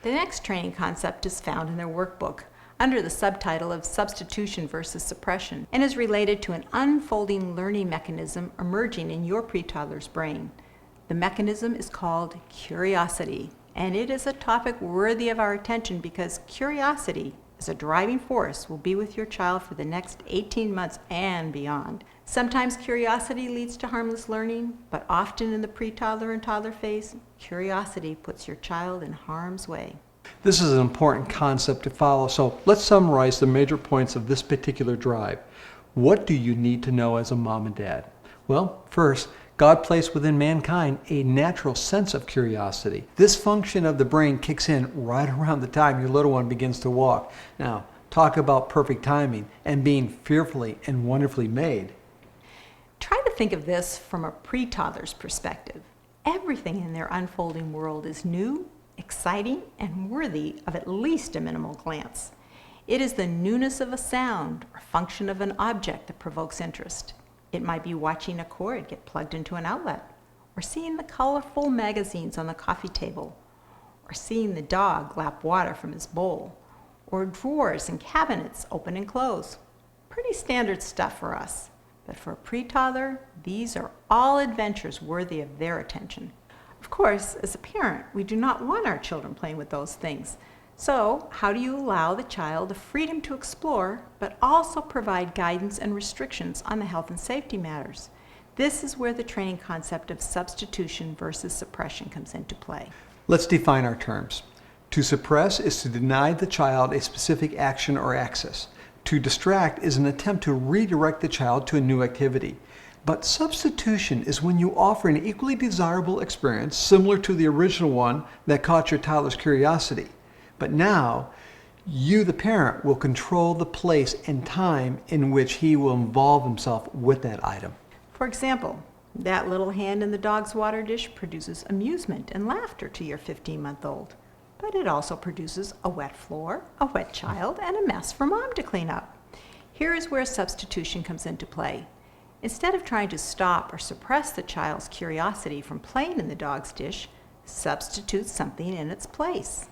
The next training concept is found in their workbook under the subtitle of Substitution versus Suppression and is related to an unfolding learning mechanism emerging in your pre-toddler's brain. The mechanism is called curiosity, and it is a topic worthy of our attention because curiosity as a driving force will be with your child for the next 18 months and beyond. Sometimes curiosity leads to harmless learning, but often in the pre-toddler and toddler phase, curiosity puts your child in harm's way. This is an important concept to follow, so let's summarize the major points of this particular drive. What do you need to know as a mom and dad? Well, first, God placed within mankind a natural sense of curiosity. This function of the brain kicks in right around the time your little one begins to walk. Now, talk about perfect timing and being fearfully and wonderfully made. Try to think of this from a pre-toddler's perspective. Everything in their unfolding world is new, exciting, and worthy of at least a minimal glance. It is the newness of a sound or function of an object that provokes interest. It might be watching a cord get plugged into an outlet, or seeing the colorful magazines on the coffee table, or seeing the dog lap water from his bowl, or drawers and cabinets open and close. Pretty standard stuff for us, but for a pre-toddler, these are all adventures worthy of their attention. Of course, as a parent, we do not want our children playing with those things. So, how do you allow the child the freedom to explore, but also provide guidance and restrictions on the health and safety matters? This is where the training concept of substitution versus suppression comes into play. Let's define our terms. To suppress is to deny the child a specific action or access. To distract is an attempt to redirect the child to a new activity. But substitution is when you offer an equally desirable experience similar to the original one that caught your toddler's curiosity. But now, you, the parent, will control the place and time in which he will involve himself with that item. For example, that little hand in the dog's water dish produces amusement and laughter to your 15-month-old. But it also produces a wet floor, a wet child, and a mess for mom to clean up. Here is where substitution comes into play. Instead of trying to stop or suppress the child's curiosity from playing in the dog's dish, substitute something in its place.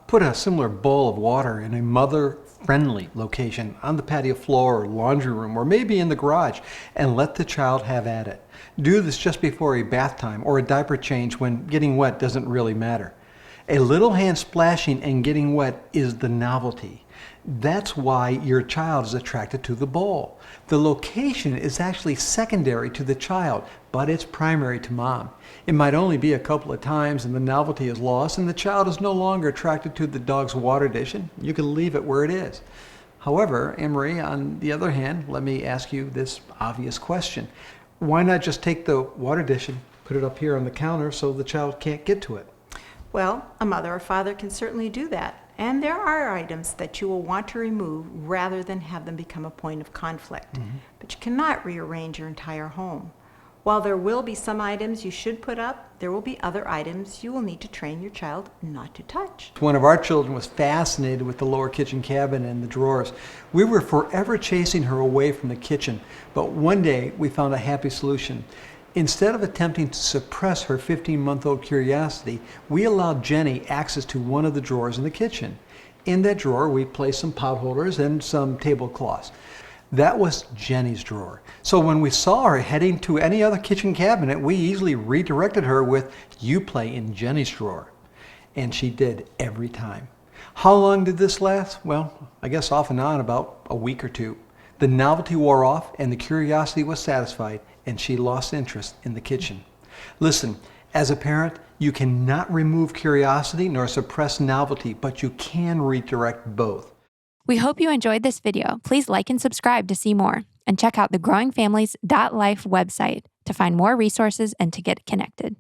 Put a similar bowl of water in a mother-friendly location on the patio floor or laundry room or maybe in the garage and let the child have at it. Do this just before a bath time or a diaper change when getting wet doesn't really matter. A little hand splashing and getting wet is the novelty. That's why your child is attracted to the bowl. The location is actually secondary to the child, but it's primary to mom. It might only be a couple of times and the novelty is lost and the child is no longer attracted to the dog's water dish and you can leave it where it is. However, Anne-Marie, on the other hand, let me ask you this obvious question. Why not just take the water dish and put it up here on the counter so the child can't get to it? Well, a mother or father can certainly do that. And there are items that you will want to remove rather than have them become a point of conflict. But you cannot rearrange your entire home. While there will be some items you should put up, there will be other items you will need to train your child not to touch. One of our children was fascinated with the lower kitchen cabinet and the drawers. We were forever chasing her away from the kitchen, but one day we found a happy solution. Instead of attempting to suppress her 15-month-old curiosity, we allowed Jenny access to one of the drawers in the kitchen. In that drawer, we placed some pot holders and some tablecloths. That was Jenny's drawer. So when we saw her heading to any other kitchen cabinet, we easily redirected her with, "You play in Jenny's drawer." And she did every time. How long did this last? Well, I guess off and on about a week or two. The novelty wore off and the curiosity was satisfied and she lost interest in the kitchen. Listen, as a parent, you cannot remove curiosity nor suppress novelty, but you can redirect both. We hope you enjoyed this video. Please like and subscribe to see more, and check out the growingfamilies.life website to find more resources and to get connected.